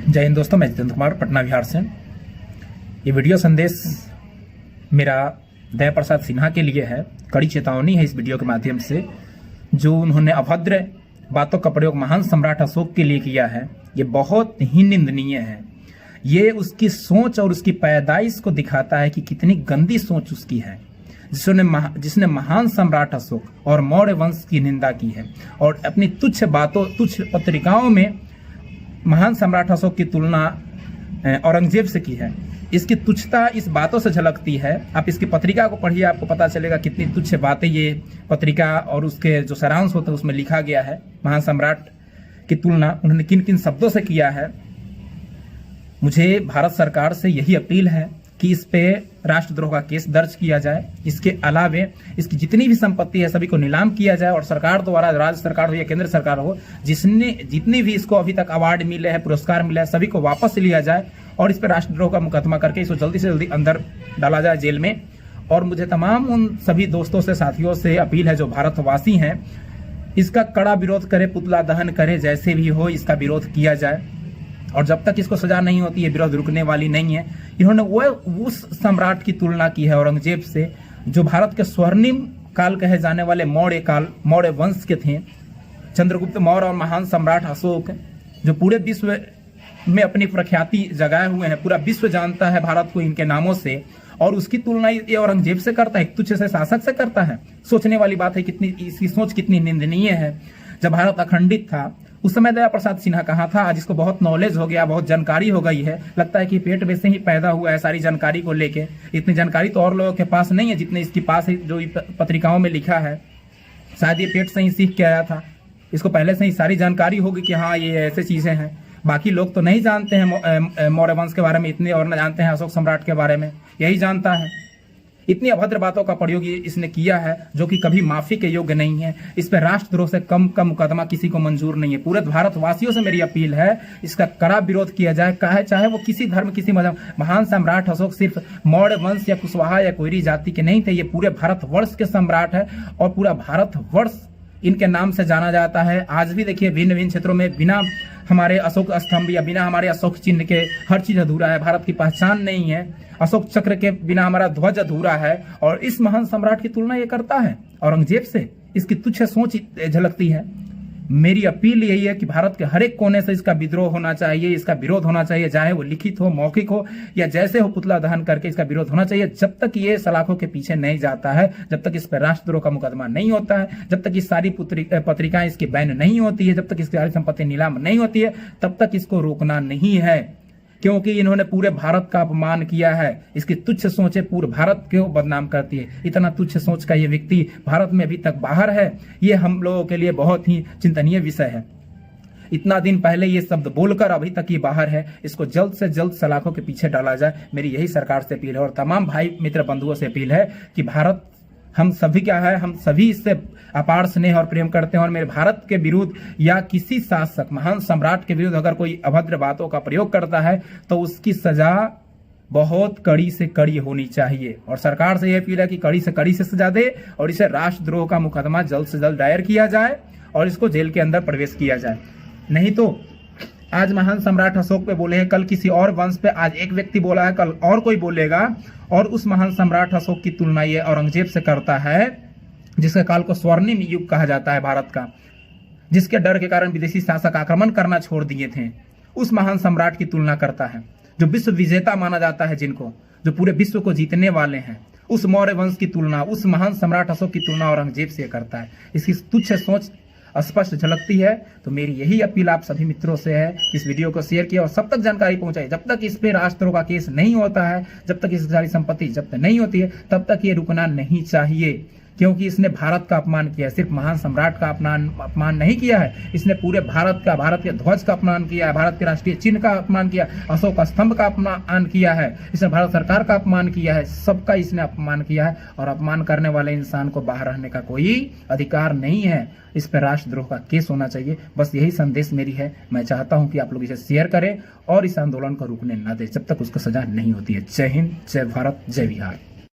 जय हिंद दोस्तों, मैं जितेंद्र कुमार पटना बिहार से। ये वीडियो संदेश मेरा दया प्रसाद सिन्हा के लिए है। कड़ी चेतावनी है इस वीडियो के माध्यम से। जो उन्होंने अभद्र बातों का प्रयोग महान सम्राट अशोक के लिए किया है, ये बहुत ही निंदनीय है। ये उसकी सोच और उसकी पैदाइश को दिखाता है कि कितनी गंदी सोच उसकी है, जिसने महान सम्राट अशोक और मौर्य वंश की निंदा की है और अपनी तुच्छ पत्रिकाओं में महान सम्राट अशोक की तुलना औरंगजेब से की है। इसकी तुच्छता इस बातों से झलकती है। आप इसकी पत्रिका को पढ़िए, आपको पता चलेगा कितनी तुच्छ बातें ये पत्रिका और उसके जो सारांश होते हैं उसमें लिखा गया है। महान सम्राट की तुलना उन्होंने किन किन शब्दों से किया है। मुझे भारत सरकार से यही अपील है कि इस पे राष्ट्रद्रोह का केस दर्ज किया जाए। इसके अलावे इसकी जितनी भी संपत्ति है सभी को नीलाम किया जाए और सरकार द्वारा, राज्य सरकार हो या केंद्र सरकार हो, जितनी भी इसको अभी तक अवार्ड मिले हैं, पुरस्कार मिले हैं, सभी को वापस लिया जाए और इस पर राष्ट्रद्रोह का मुकदमा करके इसको जल्दी से जल्दी अंदर डाला जाए जेल में। और मुझे तमाम उन सभी दोस्तों से, साथियों से अपील है जो भारतवासी हैं, इसका कड़ा विरोध करे, पुतला दहन करे, जैसे भी हो इसका विरोध किया जाए। और जब तक इसको सजा नहीं होती है विरोध रुकने वाली नहीं है। इन्होंने वो उस सम्राट की तुलना की है औरंगजेब से, जो भारत के स्वर्णिम काल कहे जाने वाले मौर्य वंश के थे। चंद्रगुप्त मौर्य और महान सम्राट अशोक, जो पूरे विश्व में अपनी प्रख्याति जगाए हुए हैं, पूरा विश्व जानता है भारत को इनके नामों से, और उसकी तुलना ये औरंगजेब से करता है, एक तुच्छ से शासक से करता है। सोचने वाली बात है, कितनी इसकी सोच कितनी निंदनीय है। जब भारत अखंडित था उस समय दया प्रसाद सिन्हा कहाँ था? आज इसको बहुत नॉलेज हो गया, बहुत जानकारी हो गई है। लगता है कि पेट में से ही पैदा हुआ है सारी जानकारी को लेके। इतनी जानकारी तो और लोगों के पास नहीं है जितने इसके पास है, जो पत्रिकाओं में लिखा है। शायद ये पेट से ही सीख के आया था, इसको पहले से ही सारी जानकारी होगी कि हाँ ये ऐसे चीजें हैं। बाकी लोग तो नहीं जानते हैं मौर्य वंश के बारे में इतने, और न जानते हैं अशोक सम्राट के बारे में, यही जानता है। इतनी अभद्र बातों का प्रयोग इसने किया है जो कि कभी माफी के योग्य नहीं है। इस पर राष्ट्रद्रोह से कम का मुकदमा किसी को मंजूर नहीं है। पूरे भारतवासियों से मेरी अपील है, इसका कड़ा विरोध किया जाए, चाहे वो किसी धर्म, किसी मजहब। महान सम्राट अशोक सिर्फ मौर्य वंश या कुशवाहा या कोयरी जाति के नहीं थे, ये पूरे भारतवर्ष के सम्राट है और पूरा भारतवर्ष इनके नाम से जाना जाता है। आज भी देखिए भिन्न भिन्न क्षेत्रों में बिना हमारे अशोक स्तंभ या बिना हमारे अशोक चिन्ह के हर चीज अधूरा है, भारत की पहचान नहीं है। अशोक चक्र के बिना हमारा ध्वज अधूरा है। और इस महान सम्राट की तुलना ये करता है औरंगजेब से। इसकी तुच्छ सोच झलकती है। मेरी अपील यही है कि भारत के हर एक कोने से इसका विद्रोह होना चाहिए, इसका विरोध होना चाहिए, चाहे वो लिखित हो, मौखिक हो या जैसे हो, पुतला दहन करके इसका विरोध होना चाहिए। जब तक ये सलाखों के पीछे नहीं जाता है, जब तक इस पर राष्ट्रद्रोह का मुकदमा नहीं होता है, जब तक ये सारी पत्रिकाएं इसकी बैन नहीं होती है, जब तक इसकी सारी संपत्ति नीलाम नहीं होती है, तब तक इसको रोकना नहीं है। क्योंकि इन्होंने पूरे भारत का अपमान किया है। इसकी तुच्छ सोचें पूरे भारत को बदनाम करती है। इतना तुच्छ सोच का ये व्यक्ति भारत में अभी तक बाहर है, ये हम लोगों के लिए बहुत ही चिंतनीय विषय है। इतना दिन पहले ये शब्द बोलकर अभी तक ये बाहर है। इसको जल्द से जल्द सलाखों के पीछे डाला जाए, मेरी यही सरकार से अपील है। और तमाम भाई मित्र बंधुओं से अपील है कि भारत हम सभी क्या है, हम सभी इससे अपार स्नेह और प्रेम करते हैं। और मेरे भारत के विरुद्ध या किसी शासक, महान सम्राट के विरुद्ध अगर कोई अभद्र बातों का प्रयोग करता है तो उसकी सजा बहुत कड़ी से कड़ी होनी चाहिए। और सरकार से यह अपील है कि कड़ी से कड़ी से सजा दे और इसे राष्ट्रद्रोह का मुकदमा जल्द से जल्द दायर किया जाए और इसको जेल के अंदर प्रवेश किया जाए। नहीं तो आज महान सम्राट अशोक पे बोले हैं, कल किसी और वंश पे, आज एक व्यक्ति बोला है, कल और कोई बोलेगा। और उस महान सम्राट अशोक की तुलना ये औरंगजेब से करता है, जिसके काल को स्वर्णिम युग कहा जाता है भारत का, जिसके डर के कारण विदेशी शासक आक्रमण करना छोड़ दिए थे। उस महान सम्राट की तुलना करता है जो विश्व विजेता माना जाता है, जिनको, जो पूरे विश्व को जीतने वाले हैं। उस मौर्य वंश की तुलना, उस महान सम्राट अशोक की तुलना औरंगजेब से करता है। इसकी तुच्छ सोच स्पष्ट झलकती है। तो मेरी यही अपील आप सभी मित्रों से है कि इस वीडियो को शेयर किया और सब तक जानकारी पहुंचाई। जब तक इस पे राष्ट्रद्रोह का केस नहीं होता है, जब तक इसकी सारी संपत्ति जब्त नहीं होती है, तब तक ये रुकना नहीं चाहिए। क्योंकि इसने भारत का अपमान किया है, सिर्फ महान सम्राट का अपमान नहीं किया है, इसने पूरे भारत के ध्वज का अपमान किया है, भारत के राष्ट्रीय चिन्ह का अपमान किया, अशोक स्तंभ का अपमान किया है, इसने भारत सरकार का अपमान किया है, सबका इसने अपमान किया है। और अपमान करने वाले इंसान को बाहर रहने का कोई अधिकार नहीं है। इस पर राष्ट्रद्रोह का केस होना चाहिए। बस यही संदेश मेरी है। मैं चाहता हूं कि आप लोग इसे शेयर करें और इस आंदोलन को रुकने ना दें जब तक उसको सजा नहीं होती है। जय हिंद, जय भारत, जय बिहार।